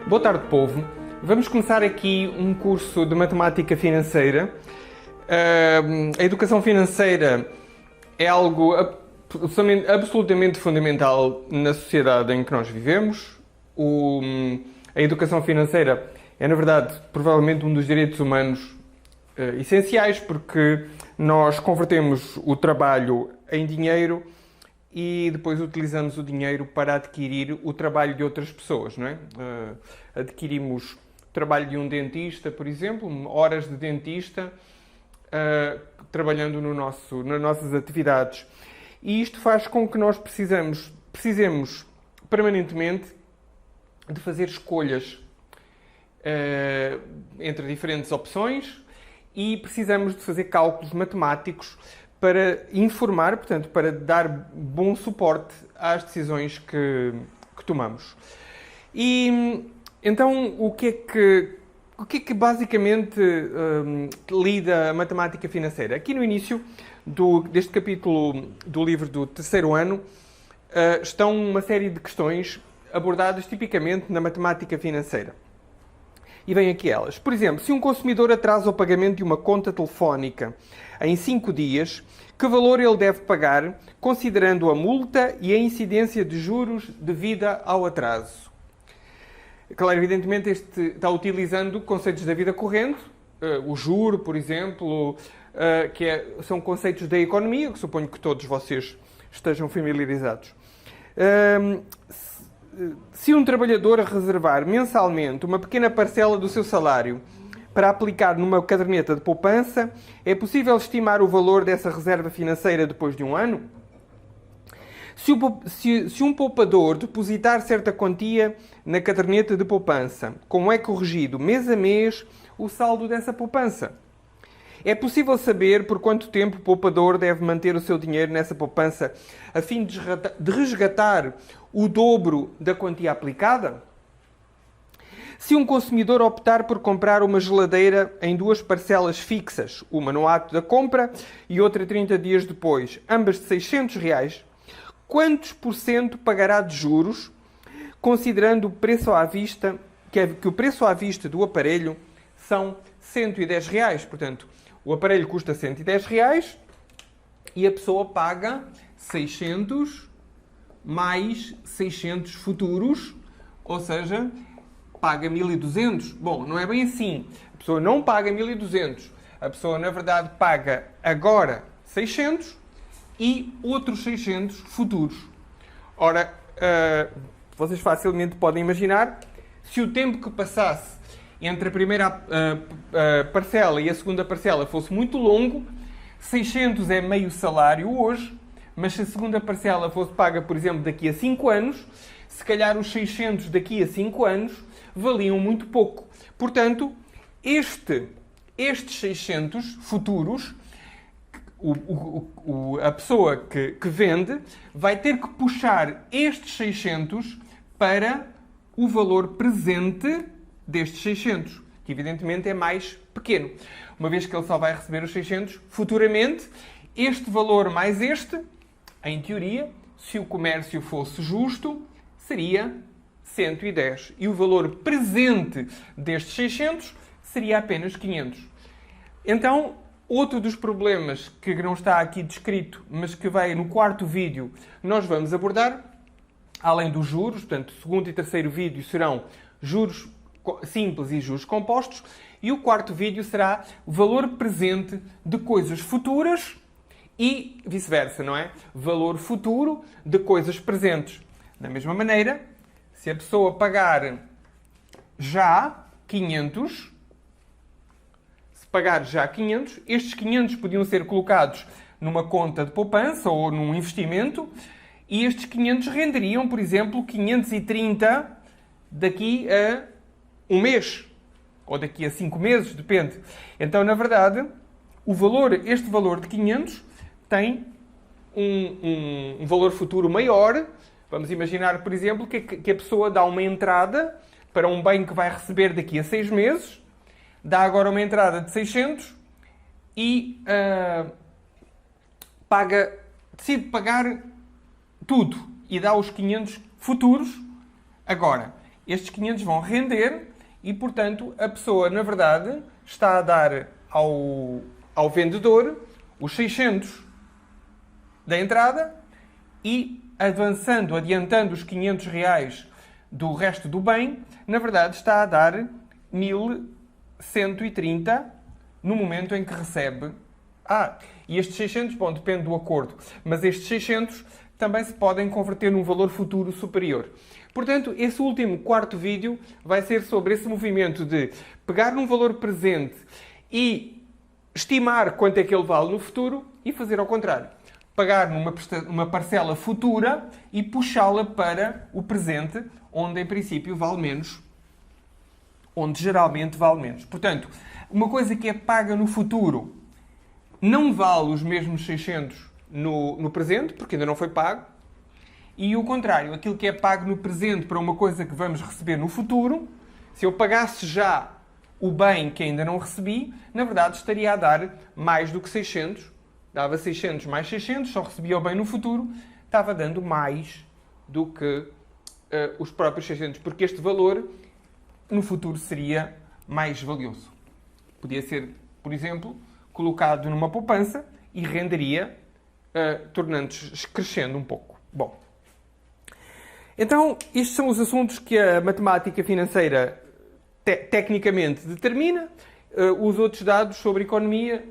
Boa tarde, povo. Vamos começar aqui um curso de matemática financeira. A educação financeira é algo absolutamente fundamental na sociedade em que nós vivemos. A educação financeira é, na verdade, provavelmente um dos direitos humanos essenciais, porque nós convertemos o trabalho em dinheiro e depois utilizamos o dinheiro para adquirir o trabalho de outras pessoas, não é? Adquirimos o trabalho de um dentista, por exemplo, horas de dentista, trabalhando nas nossas atividades. E isto faz com que nós precisemos permanentemente de fazer escolhas entre diferentes opções e precisamos de fazer cálculos matemáticos para informar, portanto, para dar bom suporte às decisões que tomamos. E então, o que é que basicamente lida a matemática financeira? Aqui no início deste capítulo do livro do terceiro ano estão uma série de questões abordadas tipicamente na matemática financeira. E vêm aqui elas. Por exemplo, se um consumidor atrasa o pagamento de uma conta telefónica em 5 dias, que valor ele deve pagar, considerando a multa e a incidência de juros devida ao atraso? Claro, evidentemente, este está utilizando conceitos da vida corrente, o juro, por exemplo, são conceitos da economia, que suponho que todos vocês estejam familiarizados. Se um trabalhador reservar mensalmente uma pequena parcela do seu salário para aplicar numa caderneta de poupança, é possível estimar o valor dessa reserva financeira depois de um ano? Se um poupador depositar certa quantia na caderneta de poupança, como é corrigido mês a mês o saldo dessa poupança? É possível saber por quanto tempo o poupador deve manter o seu dinheiro nessa poupança a fim de resgatar o dobro da quantia aplicada? Se um consumidor optar por comprar uma geladeira em 2 parcelas fixas, uma no ato da compra e outra 30 dias depois, ambas de R$600, quantos por cento pagará de juros, considerando o preço à vista, que o preço à vista do aparelho são R$110? Portanto, o aparelho custa R$110 e a pessoa paga 600 mais 600 futuros, ou seja, paga 1.200. Bom, não é bem assim. A pessoa não paga 1.200. A pessoa, na verdade, paga agora 600 e outros 600 futuros. Ora, vocês facilmente podem imaginar, se o tempo que passasse entre a primeira parcela e a segunda parcela fosse muito longo, 600 é meio salário hoje, mas se a segunda parcela fosse paga, por exemplo, daqui a 5 anos, se calhar os 600 daqui a 5 anos valiam muito pouco. Portanto, estes 600 futuros, a pessoa que vende vai ter que puxar estes 600 para o valor presente destes 600, que evidentemente é mais pequeno. Uma vez que ele só vai receber os 600 futuramente, este valor mais este, em teoria, se o comércio fosse justo, seria 110. E o valor presente destes 600 seria apenas 500. Então, outro dos problemas que não está aqui descrito, mas que vai no quarto vídeo, nós vamos abordar, além dos juros, portanto, o segundo e terceiro vídeo serão juros simples e juros compostos, e o quarto vídeo será o valor presente de coisas futuras e vice-versa, não é? Valor futuro de coisas presentes. Da mesma maneira, se a pessoa pagar já 500, estes 500 podiam ser colocados numa conta de poupança ou num investimento, e estes 500 renderiam, por exemplo, 530 daqui a um mês, ou daqui a 5 meses, depende. Então, na verdade, este valor de 500 tem um valor futuro maior. Vamos imaginar, por exemplo, que a pessoa dá uma entrada para um bem que vai receber daqui a 6 meses, dá agora uma entrada de 600 e decide pagar tudo e dá os 500 futuros agora. estes 500 vão render e, portanto, a pessoa, na verdade, está a dar ao vendedor os 600 da entrada e adiantando os 500 reais do resto do bem, na verdade está a dar 1130 no momento em que recebe. E estes 600, bom, depende do acordo, mas estes 600 também se podem converter num valor futuro superior. Portanto, esse último quarto vídeo vai ser sobre esse movimento de pegar num valor presente e estimar quanto é que ele vale no futuro e fazer ao contrário. Pagar numa parcela futura e puxá-la para o presente, onde em princípio vale menos, onde geralmente vale menos. Portanto, uma coisa que é paga no futuro não vale os mesmos 600 no presente, porque ainda não foi pago, e o contrário, aquilo que é pago no presente para uma coisa que vamos receber no futuro, se eu pagasse já o bem que ainda não recebi, na verdade estaria a dar mais do que 600. Dava 600 mais 600, só recebia o bem no futuro, estava dando mais do que os próprios 600, porque este valor no futuro seria mais valioso. Podia ser, por exemplo, colocado numa poupança e renderia, tornando-se crescendo um pouco. Bom, então, estes são os assuntos que a matemática financeira tecnicamente determina. Os outros dados sobre economia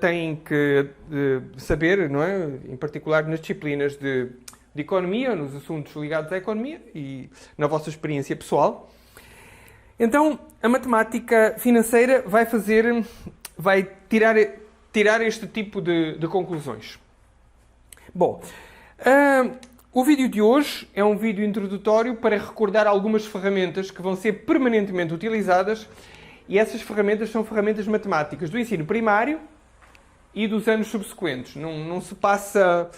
têm que saber, não é? Em particular nas disciplinas de economia, nos assuntos ligados à economia e na vossa experiência pessoal. Então, a matemática financeira vai tirar este tipo de conclusões. Bom, o vídeo de hoje é um vídeo introdutório para recordar algumas ferramentas que vão ser permanentemente utilizadas, e essas ferramentas são ferramentas matemáticas do ensino primário e dos anos subsequentes. Não se passa...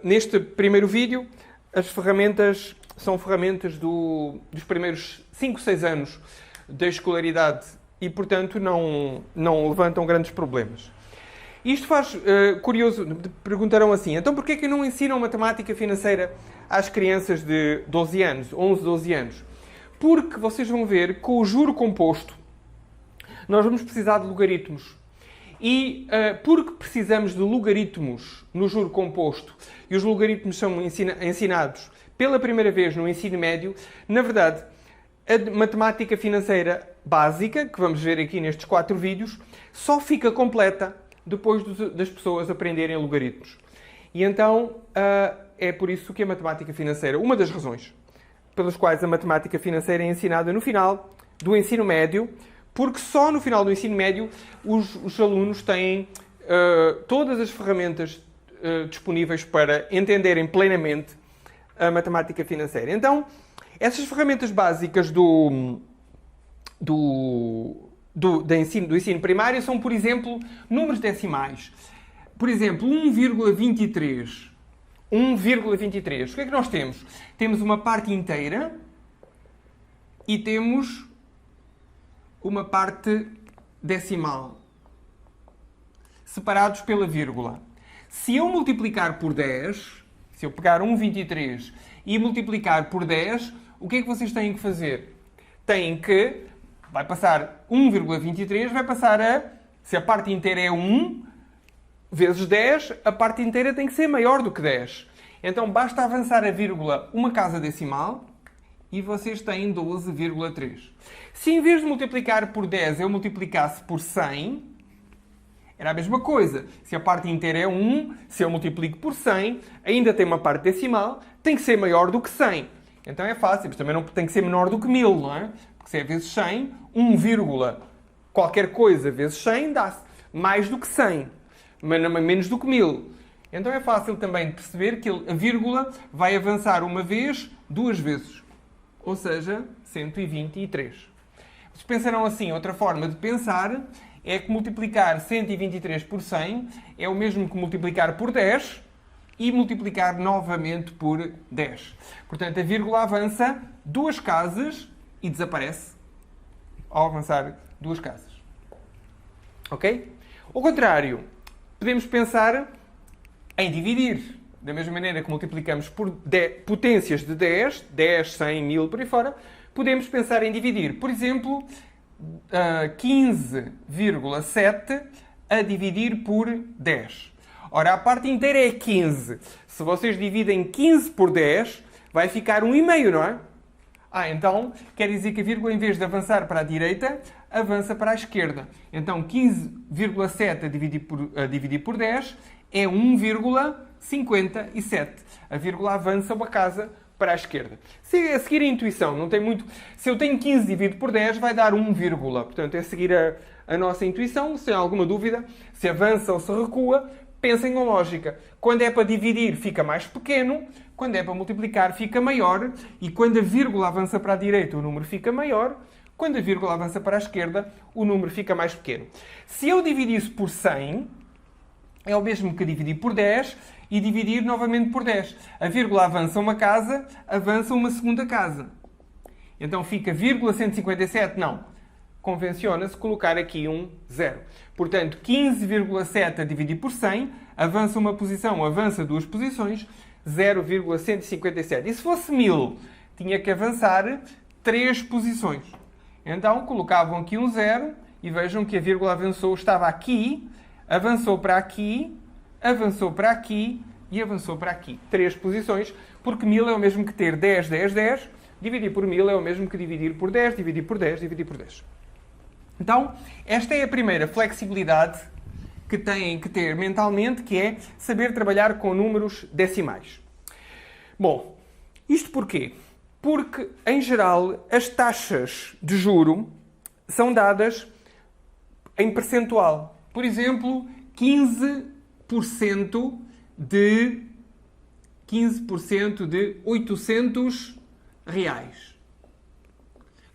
neste primeiro vídeo, as ferramentas são ferramentas dos primeiros 5, 6 anos da escolaridade e, portanto, não levantam grandes problemas. Isto faz curioso, perguntarão assim, então porquê que não ensinam matemática financeira às crianças de 12 anos, 11, 12 anos? Porque vocês vão ver que com o juro composto nós vamos precisar de logaritmos. E porque precisamos de logaritmos no juro composto e os logaritmos são ensinados pela primeira vez no ensino médio, na verdade, a matemática financeira básica, que vamos ver aqui nestes 4 vídeos, só fica completa depois das pessoas aprenderem logaritmos. E então é por isso que a matemática financeira, uma das razões pelas quais a matemática financeira é ensinada no final do ensino médio, porque só no final do ensino médio os alunos têm todas as ferramentas disponíveis para entenderem plenamente a matemática financeira. Então, essas ferramentas básicas do ensino primário são, por exemplo, números decimais. Por exemplo, 1,23. 1,23. O que é que nós temos? Temos uma parte inteira e temos uma parte decimal, separados pela vírgula. Se eu multiplicar por 10, se eu pegar 1,23 e multiplicar por 10, o que é que vocês têm que fazer? Vai passar 1,23, vai passar se a parte inteira é 1 vezes 10, a parte inteira tem que ser maior do que 10. Então basta avançar a vírgula uma casa decimal e vocês têm 12,3. Se em vez de multiplicar por 10 eu multiplicasse por 100, era a mesma coisa. Se a parte inteira é 1, se eu multiplico por 100, ainda tem uma parte decimal, tem que ser maior do que 100. Então é fácil, mas também não tem que ser menor do que 1000, não é? Porque se é vezes 100, 1, qualquer coisa vezes 100 dá-se mais do que 100, mas menos do que 1000. Então é fácil também de perceber que a vírgula vai avançar uma vez, 2 vezes. Ou seja, 123. Vocês pensarão assim, outra forma de pensar é que multiplicar 123 por 100 é o mesmo que multiplicar por 10 e multiplicar novamente por 10. Portanto, a vírgula avança 2 casas e desaparece ao avançar 2 casas. Ok? Ao contrário, podemos pensar em dividir. da mesma maneira que multiplicamos por potências de 10, 10, 100, 1000, por aí fora, podemos pensar em dividir, por exemplo, 15,7 a dividir por 10. Ora, a parte inteira é 15. Se vocês dividem 15 por 10, vai ficar 1,5, não é? Então, quer dizer que a vírgula, em vez de avançar para a direita, avança para a esquerda. Então, 15,7 a dividir por 10 é 1,57. A vírgula avança uma casa para a esquerda. Se a seguir a intuição, não tem muito... Se eu tenho 15 dividido por 10, vai dar 1, portanto, é seguir a nossa intuição. Se há alguma dúvida, se avança ou se recua, pensem com lógica. Quando é para dividir, fica mais pequeno. Quando é para multiplicar, fica maior. E quando a vírgula avança para a direita, o número fica maior. Quando a vírgula avança para a esquerda, o número fica mais pequeno. Se eu dividir isso por 100, é o mesmo que dividir por 10 e dividir novamente por 10. A vírgula avança uma casa, avança uma segunda casa. Então fica vírgula 157? Não. Convenciona-se colocar aqui um 0. Portanto, 15,7 a dividir por 100, avança uma posição, avança duas posições, 0,157. E se fosse 1000, tinha que avançar 3 posições. Então, colocavam aqui um 0 e vejam que a vírgula avançou, estava aqui, avançou para aqui, avançou para aqui e avançou para aqui. 3 posições, porque 1000 é o mesmo que ter 10, 10, 10. Dividir por 1000 é o mesmo que dividir por 10, dividir por 10, dividir por 10. Então, esta é a primeira flexibilidade que têm que ter mentalmente, que é saber trabalhar com números decimais. Bom, isto porquê? Porque, em geral, as taxas de juro são dadas em percentual. Por exemplo, 15% de 800 reais.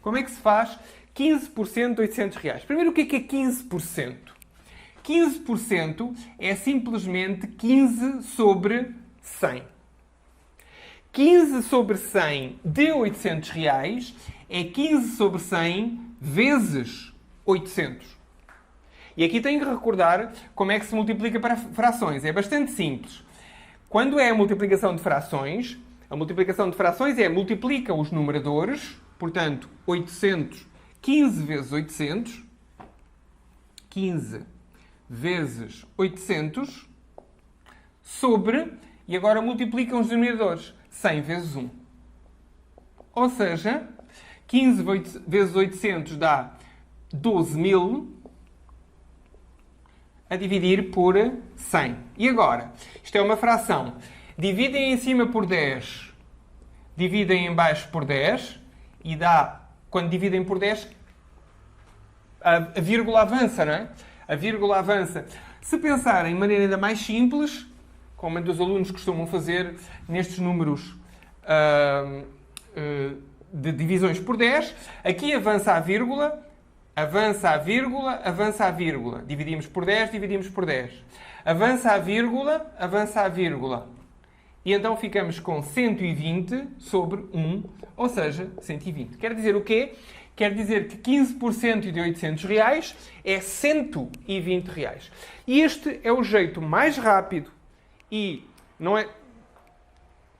Como é que se faz 15% de 800 reais? Primeiro, o que é 15%? 15% é simplesmente 15 sobre 100. 15 sobre 100 de 800 reais é 15 sobre 100 vezes 800. E aqui tenho que recordar como é que se multiplica para frações. É bastante simples. Quando é a multiplicação de frações é multiplica os numeradores, portanto, 800, 15 vezes 800, 15 vezes 800, sobre, e agora multiplicam os denominadores, 100 vezes 1. Ou seja, 15 vezes 800 dá 12.000 a dividir por 100. E agora? Isto é uma fração. Dividem em cima por 10, dividem em baixo por 10, e dá, quando dividem por 10, a vírgula avança, não é? A vírgula avança. Se pensarem de maneira ainda mais simples, como os alunos costumam fazer nestes números de divisões por 10, aqui avança a vírgula, avança a vírgula, avança a vírgula. Dividimos por 10, dividimos por 10. Avança a vírgula, avança a vírgula. E então ficamos com 120 sobre 1, ou seja, 120. Quer dizer o quê? Quer dizer que 15% de 800 reais é 120 reais. E este é o jeito mais rápido e não é...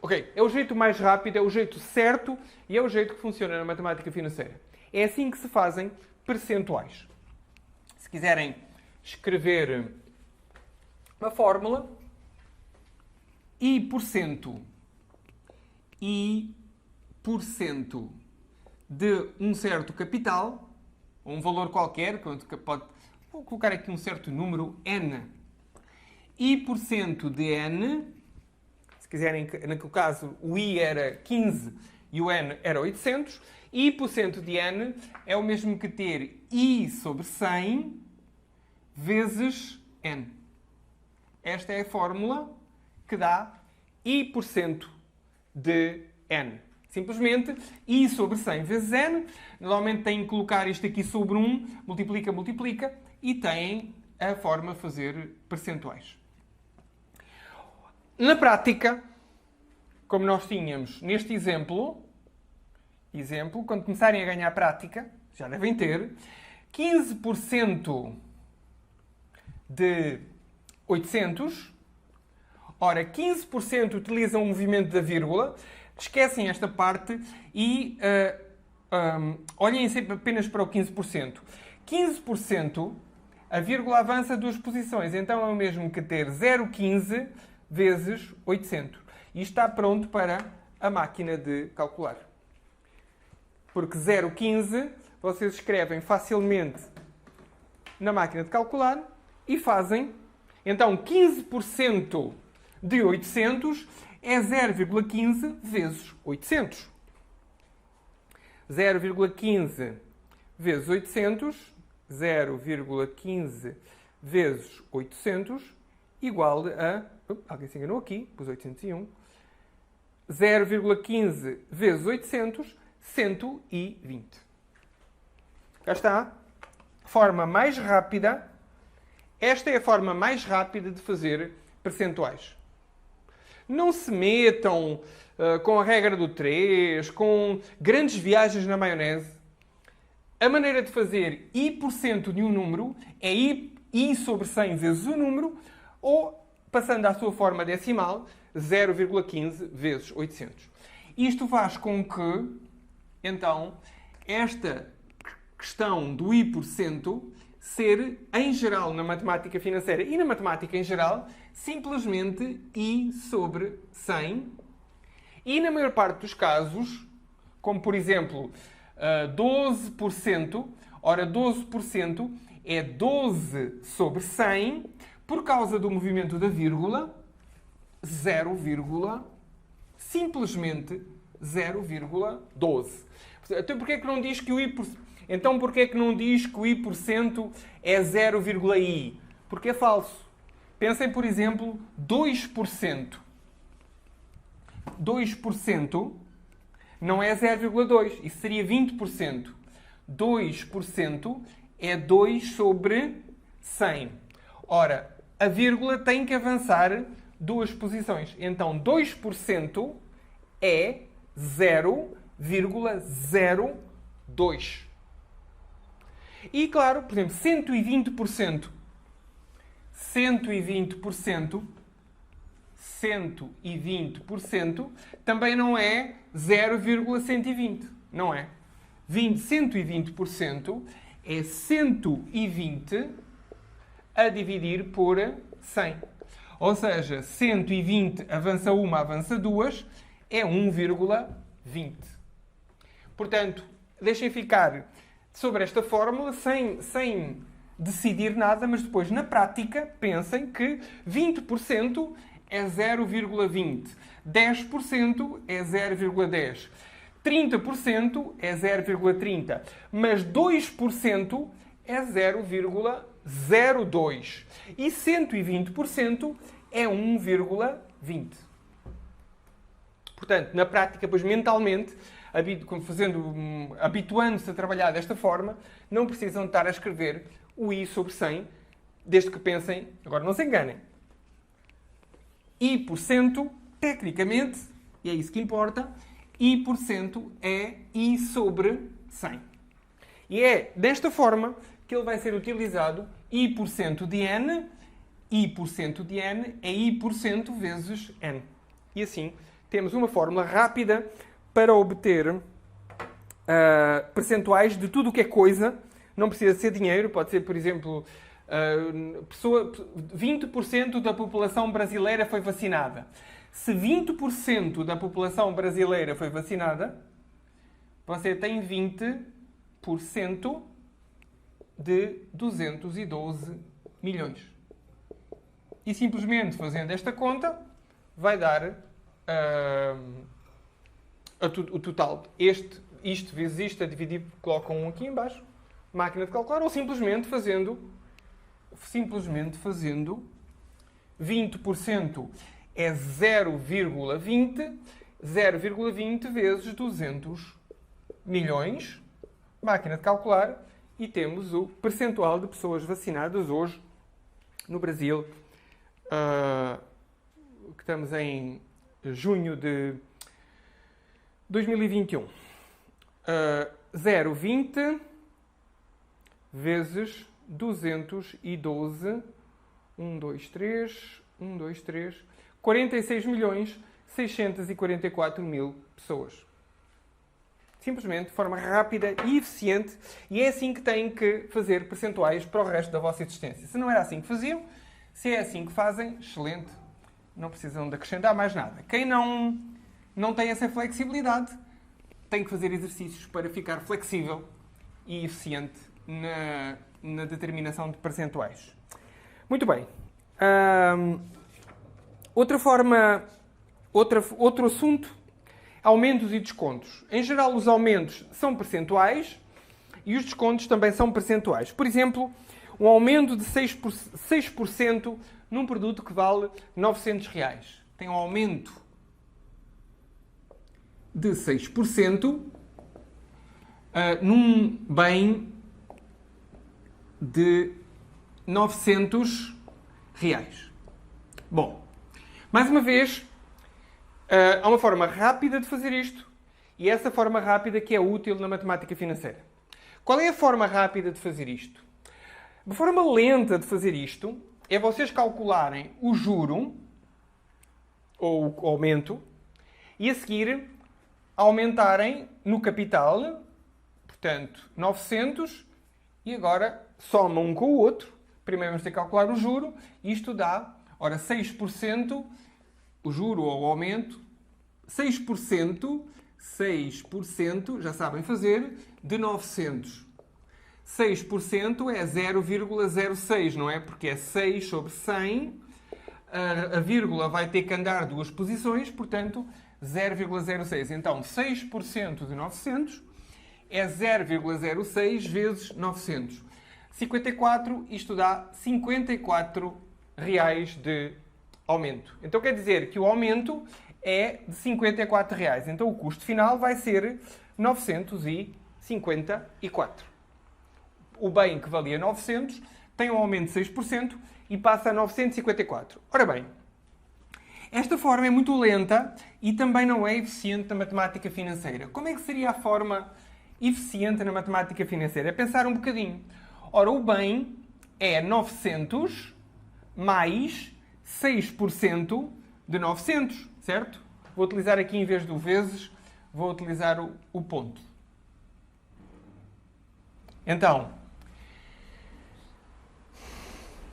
Ok, é o jeito mais rápido, é o jeito certo e é o jeito que funciona na matemática financeira. É assim que se fazem percentuais. Se quiserem escrever uma fórmula, I% de um certo capital, ou um valor qualquer, vou colocar aqui um certo número n. I% de n, se quiserem, naquele caso o I era 15 e o n era 800, I% de n é o mesmo que ter I sobre 100 vezes n. Esta é a fórmula que dá I% de n. Simplesmente, I sobre 100 vezes n. Normalmente têm que colocar isto aqui sobre 1, multiplica, multiplica, e têm a forma de fazer percentuais. Na prática, como nós tínhamos neste exemplo, quando começarem a ganhar prática, já devem ter, 15% de 800, Ora, 15% utilizam o movimento da vírgula, esquecem esta parte e olhem sempre apenas para o 15%. 15%, a vírgula avança 2 posições, então é o mesmo que ter 0,15 vezes 800. E está pronto para a máquina de calcular. Porque 0,15 vocês escrevem facilmente na máquina de calcular e fazem. Então, 15% de 800 é 0,15 vezes 800. 0,15 vezes 800, 0,15 vezes 800, igual a... alguém se enganou aqui, pus 801. 0,15 vezes 800, 120. Cá está. Forma mais rápida. Esta é a forma mais rápida de fazer percentuais. Não se metam com a regra do 3, com grandes viagens na maionese. A maneira de fazer i% de um número é i sobre 100 vezes o número, ou, passando à sua forma decimal, 0,15 vezes 800. Isto faz com que, então, esta questão do i% ser, em geral, na matemática financeira e na matemática em geral, simplesmente i sobre 100. E, na maior parte dos casos, como, por exemplo, 12%, ora, 12% é 12 sobre 100, por causa do movimento da vírgula, 0, simplesmente 0,12. Então, porquê é que não diz que o i%... Então, porquê é que não diz que o i% é 0,i? Porque é falso. Pensem, por exemplo, 2%. 2% não é 0,2. Isso seria 20%. 2% é 2 sobre 100. Ora, a vírgula tem que avançar 2 posições. Então, 2% é 0,02. E, claro, por exemplo, 120%. 120% também não é 0,120. Não é. 120% é 120 a dividir por 100. Ou seja, 120 avança 1, avança 2, é 1,20. Portanto, deixem ficar sobre esta fórmula sem decidir nada, mas depois, na prática, pensem que 20% é 0,20, 10% é 0,10, 30% é 0,30, mas 2% é 0,02 e 120% é 1,20. Portanto, na prática, pois mentalmente, habituando-se a trabalhar desta forma, não precisam estar a escrever o i sobre 100, desde que pensem, agora não se enganem, i%, tecnicamente, e é isso que importa, i% é i sobre 100. E é desta forma que ele vai ser utilizado i% de n. I% de n é i% vezes n. E assim, temos uma fórmula rápida para obter percentuais de tudo o que é coisa. Não precisa ser dinheiro, pode ser, por exemplo, 20% da população brasileira foi vacinada. Se 20% da população brasileira foi vacinada, você tem 20% de 212 milhões. E simplesmente fazendo esta conta, vai dar o total. Isto vezes isto, a dividir, colocam um aqui em baixo, máquina de calcular, ou simplesmente fazendo 20% é 0,20, 0,20 vezes 200 milhões, máquina de calcular, e temos o percentual de pessoas vacinadas hoje no Brasil, que estamos em junho de 2021. 0,20 vezes 212, 1, 2, 3, 46.644.000 pessoas. Simplesmente de forma rápida e eficiente, e é assim que têm que fazer percentuais para o resto da vossa existência. Se não era assim que faziam, se é assim que fazem, excelente. Não precisam de acrescentar mais nada. Quem não tem essa flexibilidade, tem que fazer exercícios para ficar flexível e eficiente na determinação de percentuais. Muito bem. Outro assunto, aumentos e descontos. Em geral, os aumentos são percentuais e os descontos também são percentuais. Por exemplo, um aumento de 6% num produto que vale R$900. Tem um aumento de 6% num bem de R$900. Bom, mais uma vez, há uma forma rápida de fazer isto e essa forma rápida que é útil na matemática financeira. Qual é a forma rápida de fazer isto? A forma lenta de fazer isto é vocês calcularem o juro ou o aumento e a seguir aumentarem no capital, portanto, 900, e agora somam um com o outro. Primeiro vamos ter que calcular o juro. Isto dá, ora, 6%, o juro ou o aumento, 6%, já sabem fazer, de 900. 6% é 0,06, não é? Porque é 6 sobre 100. A vírgula vai ter que andar duas posições, portanto, 0,06. Então, 6% de 900 é 0,06 vezes 900. 54, isto dá R$54 de aumento. Então, quer dizer que o aumento é de R$54. Então, o custo final vai ser 954. O bem que valia 900 tem um aumento de 6% e passa a 954. Ora bem, esta forma é muito lenta e também não é eficiente na matemática financeira. Como é que seria a forma eficiente na matemática financeira? É pensar um bocadinho. Ora, o bem é 900 mais 6% de 900, certo? Vou utilizar aqui, em vez do vezes, vou utilizar o ponto. Então,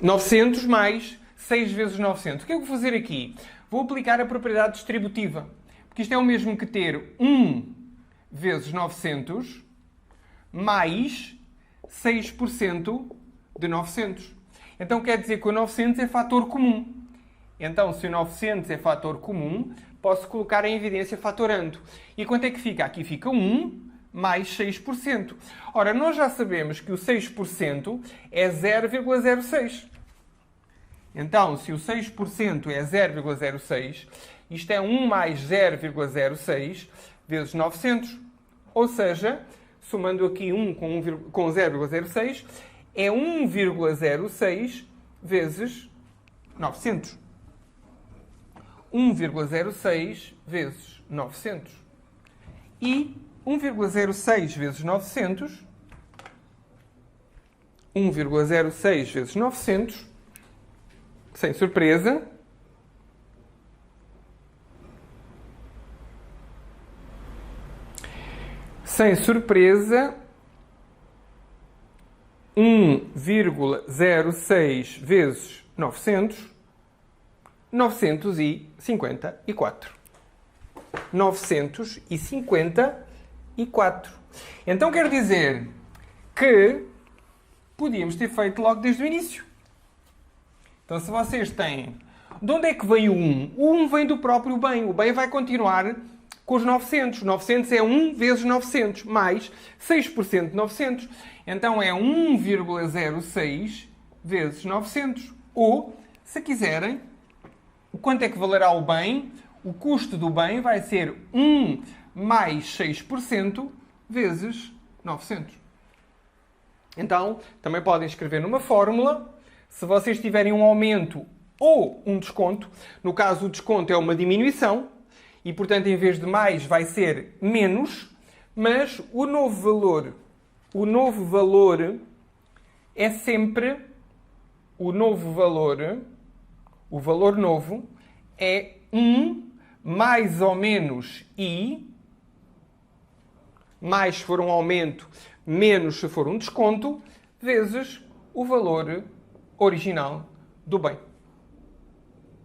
900 mais 6 vezes 900. O que é que eu vou fazer aqui? Vou aplicar a propriedade distributiva. Porque isto é o mesmo que ter 1 vezes 900 mais 6% de 900. Então quer dizer que o 900 é fator comum. Então, se o 900 é fator comum, posso colocar em evidência fatorando. E quanto é que fica? Aqui fica 1 mais 6%. Ora, nós já sabemos que o 6% é 0,06. Então, se o 6% é 0,06, isto é 1 mais 0,06 vezes 900. Ou seja, somando aqui 1 com 0,06, é 1,06 vezes 900. 1,06 vezes 900. E 1,06 vezes 900, 1,06 vezes 900, sem surpresa, sem surpresa, 1,06 vezes 900, 954. 954. Então quer dizer que podíamos ter feito logo desde o início. Então se vocês têm... De onde é que vem o 1? O 1 vem do próprio bem. O bem vai continuar com os 900. 900 é 1 vezes 900, mais 6% de 900. Então é 1,06 vezes 900. Ou, se quiserem, quanto é que valerá o bem? O custo do bem vai ser 1 mais 6% vezes 900. Então, também podem escrever numa fórmula, se vocês tiverem um aumento ou um desconto. No caso, o desconto é uma diminuição e, portanto, em vez de mais, vai ser menos, mas o novo valor é sempre o valor novo é 1 mais ou menos I, mais se for um aumento, menos se for um desconto, vezes o valor original do bem.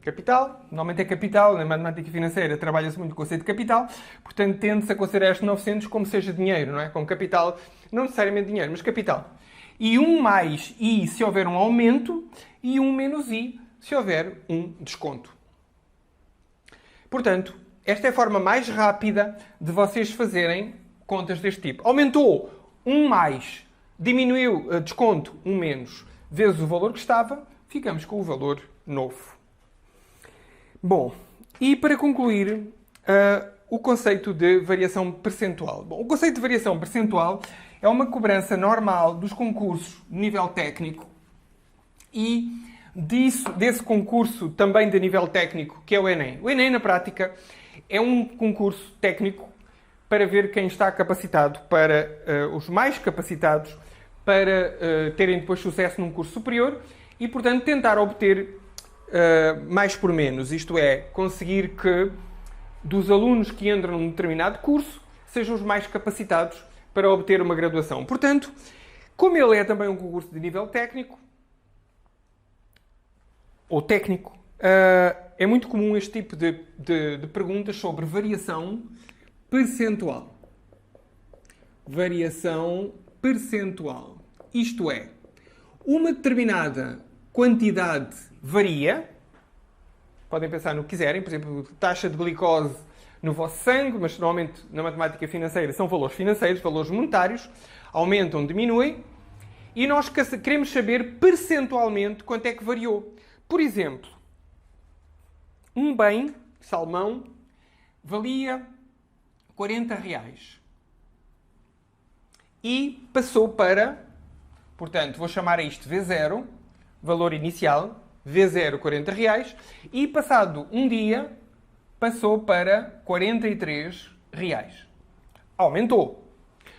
Capital, normalmente é capital, na matemática financeira trabalha-se muito com o conceito de capital, portanto tende-se a considerar estes 900 como seja dinheiro, não é? Como capital, não necessariamente dinheiro, mas capital. E 1 mais I se houver um aumento e 1 menos I se houver um desconto. Portanto, esta é a forma mais rápida de vocês fazerem contas deste tipo. Aumentou 1 mais, diminuiu desconto 1 menos, vezes o valor que estava, ficamos com o valor novo. Bom, e para concluir, o conceito de variação percentual. Bom, o conceito de variação percentual é uma cobrança normal dos concursos de nível técnico e desse concurso também de nível técnico, que é o Enem. O Enem, na prática, é um concurso técnico para ver quem está capacitado, para os mais capacitados, para terem depois sucesso num curso superior e, portanto, tentar obter mais por menos. Isto é, conseguir que dos alunos que entram num determinado curso sejam os mais capacitados para obter uma graduação. Portanto, como ele é também um concurso de nível técnico, ou técnico, é muito comum este tipo de perguntas sobre variação percentual. Variação percentual. Isto é, uma determinada quantidade varia. Podem pensar no que quiserem, por exemplo, taxa de glicose no vosso sangue, mas normalmente na matemática financeira são valores financeiros, valores monetários, aumentam, diminuem, e nós queremos saber percentualmente quanto é que variou. Por exemplo, um bem, salmão, valia 40 reais e passou para, portanto, vou chamar a isto V0, valor inicial, V0, 40 reais, e passado um dia passou para 43 reais. Aumentou.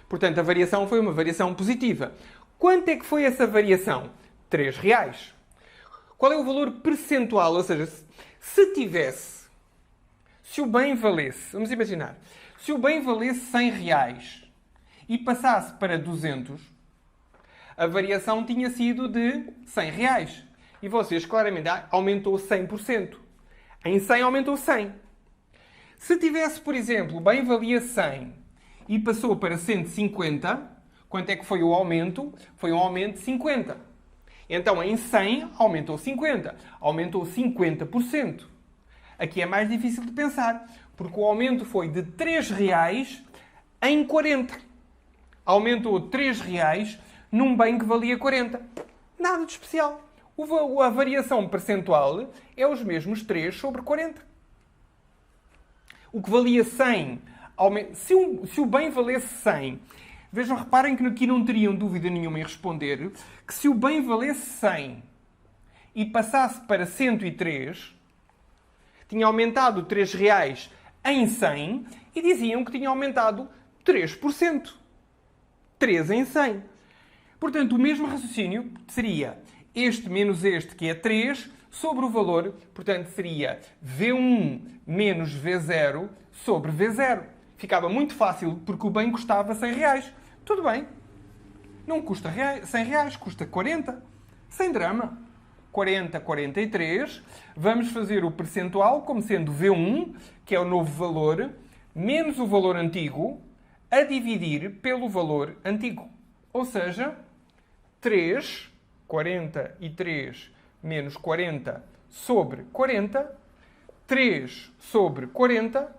Portanto, a variação foi uma variação positiva. Quanto é que foi essa variação? 3 reais. Qual é o valor percentual? Ou seja, se o bem valesse, vamos imaginar, se o bem valesse 100 reais e passasse para 200, a variação tinha sido de 100 reais. E vocês, claramente, aumentou 100%. Em 100 aumentou 100. Se tivesse, por exemplo, o bem valia 100 e passou para 150, quanto é que foi o aumento? Foi um aumento de 50. Então, em 100, aumentou 50. Aumentou 50%. Aqui é mais difícil de pensar, porque o aumento foi de 3 reais em 40. Aumentou 3 reais num bem que valia 40. Nada de especial. A variação percentual é os mesmos 3 sobre 40. O que valia 100, se o bem valesse 100, vejam, reparem que aqui não teriam dúvida nenhuma em responder que se o bem valesse 100 e passasse para 103, tinha aumentado 3 reais em 100 e diziam que tinha aumentado 3%. 3 em 100. Portanto, o mesmo raciocínio seria este menos este, que é 3, sobre o valor, portanto, seria V1 menos V0 sobre V0. Ficava muito fácil, porque o bem custava 100 reais. Tudo bem. Não custa 100 reais, custa 40. Sem drama. 40, 43. Vamos fazer o percentual como sendo V1, que é o novo valor, menos o valor antigo, a dividir pelo valor antigo. Ou seja, 3, 43 menos 40 sobre 40, 3 sobre 40,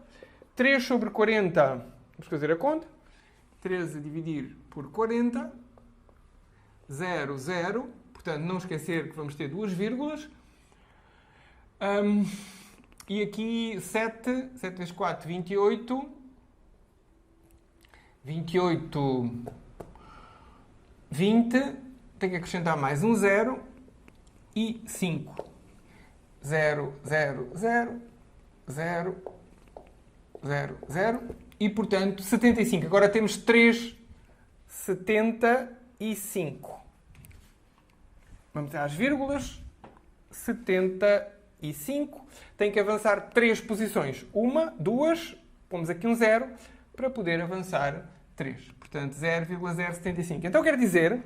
3 sobre 40, vamos fazer a conta, 13 a dividir por 40, 0, 0, portanto, não esquecer que vamos ter duas vírgulas, e aqui 7 vezes 4, 28, 28, 20, tenho que acrescentar mais um 0, e 5. 0, 0, 0, 0, 0, 0. E, portanto, 75. Agora temos 3,75. Vamos às vírgulas. 75. e 5, tem que avançar 3 posições. 1, 2, pomos aqui um 0, para poder avançar 3. Portanto, 0,075. Então, quer dizer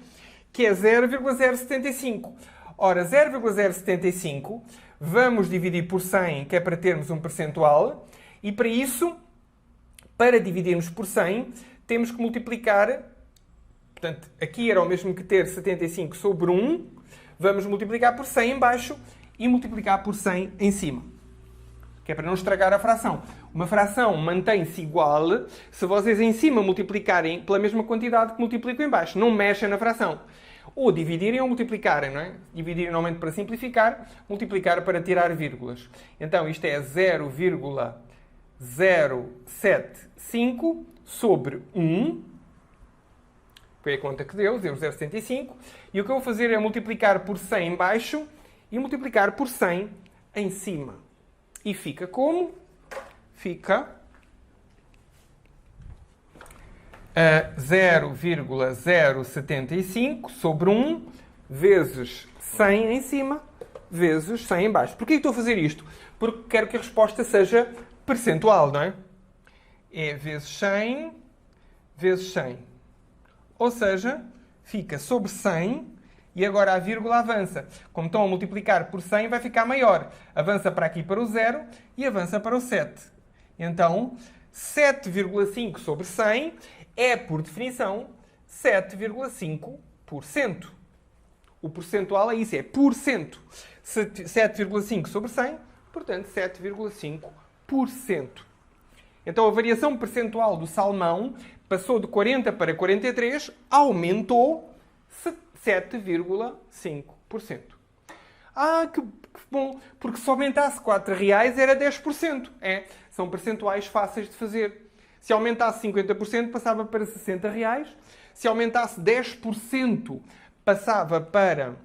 que é 0,075. Ora, 0,075, vamos dividir por 100, que é para termos um percentual, e para isso, para dividirmos por 100, temos que multiplicar, portanto, aqui era o mesmo que ter 75 sobre 1, vamos multiplicar por 100 em baixo e multiplicar por 100 em cima, que é para não estragar a fração. Uma fração mantém-se igual se vocês em cima multiplicarem pela mesma quantidade que multiplicam em baixo. Não mexem na fração. Ou dividirem ou multiplicarem, não é? Dividirem normalmente para simplificar, multiplicar para tirar vírgulas. Então, isto é 0,075 sobre 1. Foi a conta que deu, 0,075. E o que eu vou fazer é multiplicar por 100 em baixo e multiplicar por 100 em cima. E fica como? Fica 0,075 sobre 1 vezes 100 em cima vezes 100 em baixo. Porquê que estou a fazer isto? Porque quero que a resposta seja percentual, não é? É vezes 100 vezes 100. Ou seja, fica sobre 100 e agora a vírgula avança. Como estão a multiplicar por 100, vai ficar maior. Avança para aqui para o 0 e avança para o 7. Então, 7,5 sobre 100 é, por definição, 7,5%. O percentual é isso, é por cento. 7,5 sobre 100, portanto, 7,5%. Então, a variação percentual do salmão passou de 40 para 43, aumentou 7,5%. Ah, que bom, porque se aumentasse 4 reais era 10%. São percentuais fáceis de fazer. Se aumentasse 50%, passava para 60 reais. Se aumentasse 10%, passava para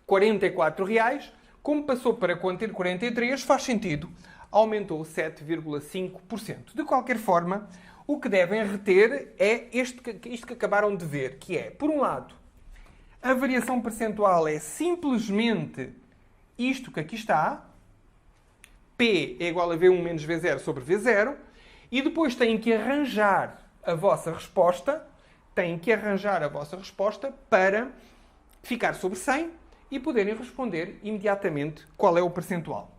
44 reais. Como passou para 43, faz sentido. Aumentou 7,5%. De qualquer forma, o que devem reter é isto que acabaram de ver, que é, por um lado, a variação percentual é simplesmente isto que aqui está. P é igual a V1 menos V0 sobre V0. E depois têm que arranjar a vossa resposta. Têm que arranjar a vossa resposta para ficar sobre 100 e poderem responder imediatamente qual é o percentual.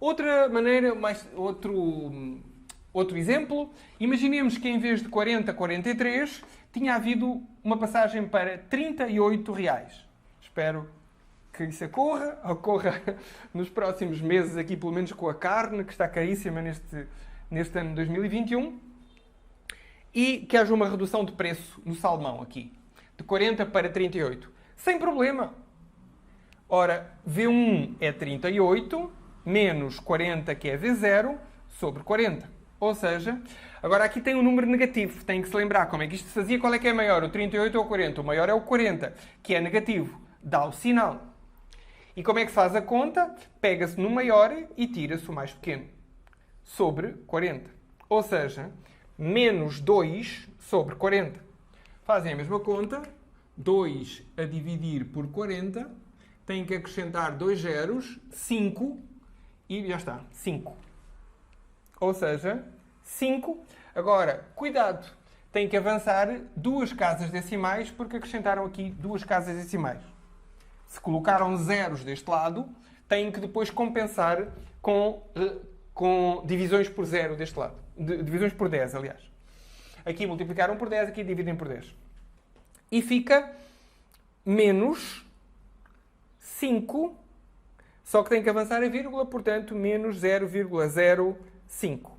Outra maneira, outro exemplo. Imaginemos que em vez de 40, 43, tinha havido uma passagem para 38 reais. Espero que isso ocorra nos próximos meses, aqui pelo menos com a carne, que está caríssima neste ano de 2021, e que haja uma redução de preço no salmão aqui, de 40 para 38. Sem problema. Ora, V1 é 38, menos 40, que é V0, sobre 40. Ou seja, agora aqui tem um número negativo. Tem que se lembrar como é que isto se fazia. Qual é que é maior, o 38 ou o 40? O maior é o 40, que é negativo. Dá o sinal. E como é que se faz a conta? Pega-se no maior e tira-se o mais pequeno. Sobre 40. Ou seja, menos 2 sobre 40. Fazem a mesma conta. 2 a dividir por 40. Têm que acrescentar 2 zeros. 5. E já está. 5. Ou seja, 5. Agora, cuidado. Tem que avançar 2 casas decimais porque acrescentaram aqui 2 casas decimais. Se colocaram zeros deste lado, têm que depois compensar com divisões por 0 deste lado. Divisões por 10, aliás. Aqui multiplicaram por 10, aqui dividem por 10. E fica menos 5, só que tem que avançar a vírgula, portanto, menos 0,05.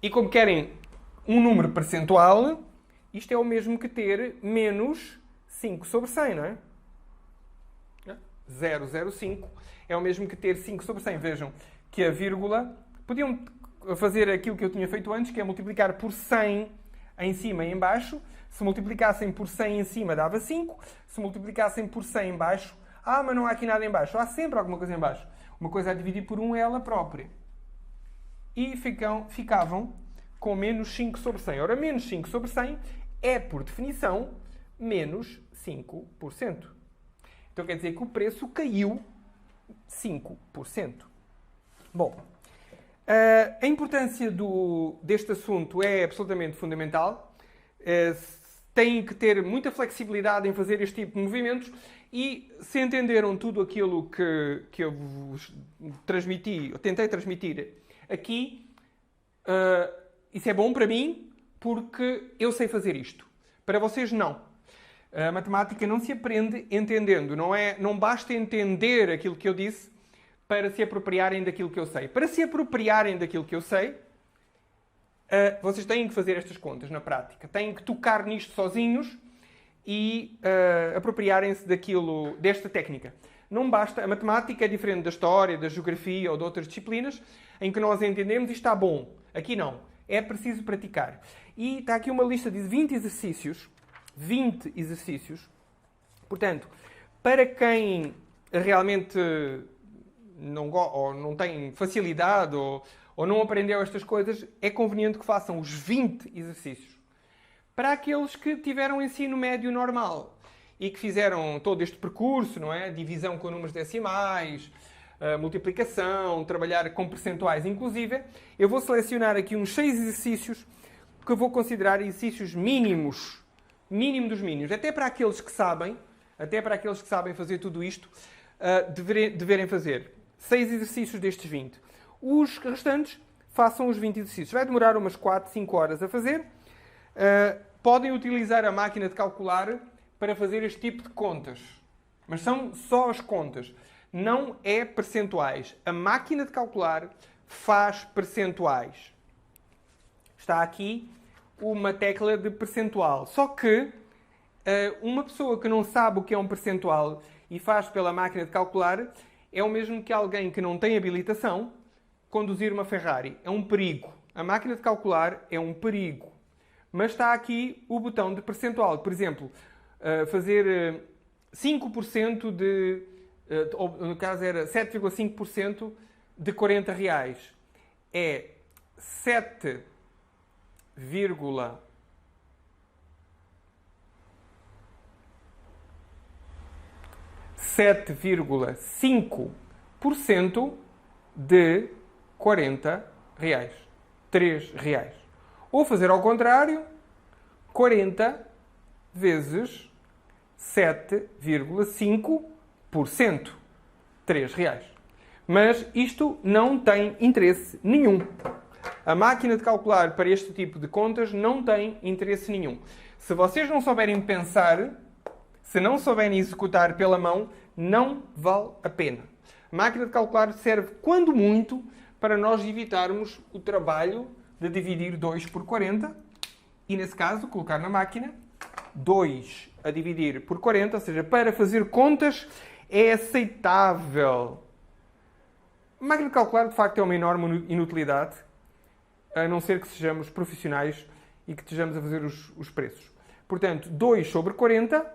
E como querem um número percentual, isto é o mesmo que ter menos 5 sobre 100, não é? 0,05 é o mesmo que ter 5 sobre 100. Vejam que a vírgula... Podiam fazer aquilo que eu tinha feito antes, que é multiplicar por 100 em cima e em baixo. Se multiplicassem por 100 em cima, dava 5. Se multiplicassem por 100 em baixo... mas não há aqui nada em baixo. Há sempre alguma coisa em baixo. Uma coisa a dividir por 1 é ela própria. E ficavam com menos 5 sobre 100. Ora, menos 5 sobre 100 é, por definição, menos 5%. Então quer dizer que o preço caiu 5%. Bom, a importância deste assunto é absolutamente fundamental. Têm que ter muita flexibilidade em fazer este tipo de movimentos e se entenderam tudo aquilo que eu vos transmiti, eu tentei transmitir aqui, isso é bom para mim porque eu sei fazer isto. Para vocês, não. A matemática não se aprende entendendo. Não basta entender aquilo que eu disse para se apropriarem daquilo que eu sei. Para se apropriarem daquilo que eu sei, vocês têm que fazer estas contas na prática. Têm que tocar nisto sozinhos e apropriarem-se desta técnica. Não basta. A matemática é diferente da história, da geografia ou de outras disciplinas em que nós entendemos e está bom. Aqui não. É preciso praticar. E está aqui uma lista de 20 exercícios. 20 exercícios. Portanto, para quem realmente não tem facilidade ou não aprendeu estas coisas, é conveniente que façam os 20 exercícios. Para aqueles que tiveram ensino médio normal e que fizeram todo este percurso, não é? Divisão com números decimais, multiplicação, trabalhar com percentuais inclusive, eu vou selecionar aqui uns 6 exercícios que eu vou considerar exercícios mínimos. Mínimo dos mínimos. Até para aqueles que sabem fazer tudo isto, deverem fazer 6 exercícios destes 20. Os restantes, façam os 20 exercícios. Vai demorar umas 4, 5 horas a fazer. Podem utilizar a máquina de calcular para fazer este tipo de contas. Mas são só as contas. Não é percentuais. A máquina de calcular faz percentuais. Está aqui uma tecla de percentual. Só que uma pessoa que não sabe o que é um percentual e faz pela máquina de calcular é o mesmo que alguém que não tem habilitação conduzir uma Ferrari. É um perigo. A máquina de calcular é um perigo. Mas está aqui o botão de percentual. Por exemplo, fazer 5% ou no caso era 7,5% de 40 reais. É 7,5% de 40 reais. 3 reais. Ou fazer ao contrário, 40 vezes 7,5%. 3 reais. Mas isto não tem interesse nenhum. A máquina de calcular para este tipo de contas não tem interesse nenhum. Se vocês não souberem pensar, se não souberem executar pela mão, não vale a pena. A máquina de calcular serve, quando muito, para nós evitarmos o trabalho de dividir 2 por 40 e, nesse caso, colocar na máquina 2 a dividir por 40, ou seja, para fazer contas é aceitável. A máquina de calcular, de facto, é uma enorme inutilidade, a não ser que sejamos profissionais e que estejamos a fazer os preços. Portanto, 2 sobre 40,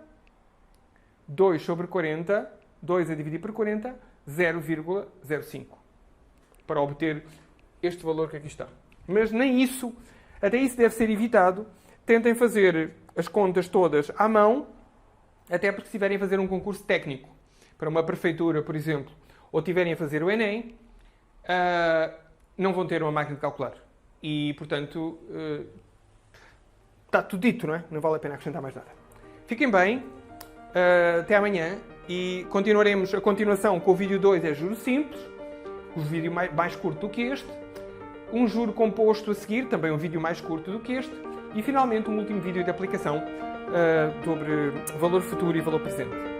2 sobre 40, 2 a dividir por 40, 0,05. Para obter este valor que aqui está. Mas nem isso, até isso deve ser evitado. Tentem fazer as contas todas à mão, até porque se tiverem a fazer um concurso técnico, para uma prefeitura, por exemplo, ou tiverem a fazer o Enem, não vão ter uma máquina de calcular. E, portanto, está tudo dito, não é? Não vale a pena acrescentar mais nada. Fiquem bem, até amanhã, e continuaremos a continuação com o vídeo 2, é juros simples, um vídeo mais curto do que este, um juro composto a seguir, também um vídeo mais curto do que este, e finalmente um último vídeo de aplicação sobre valor futuro e valor presente.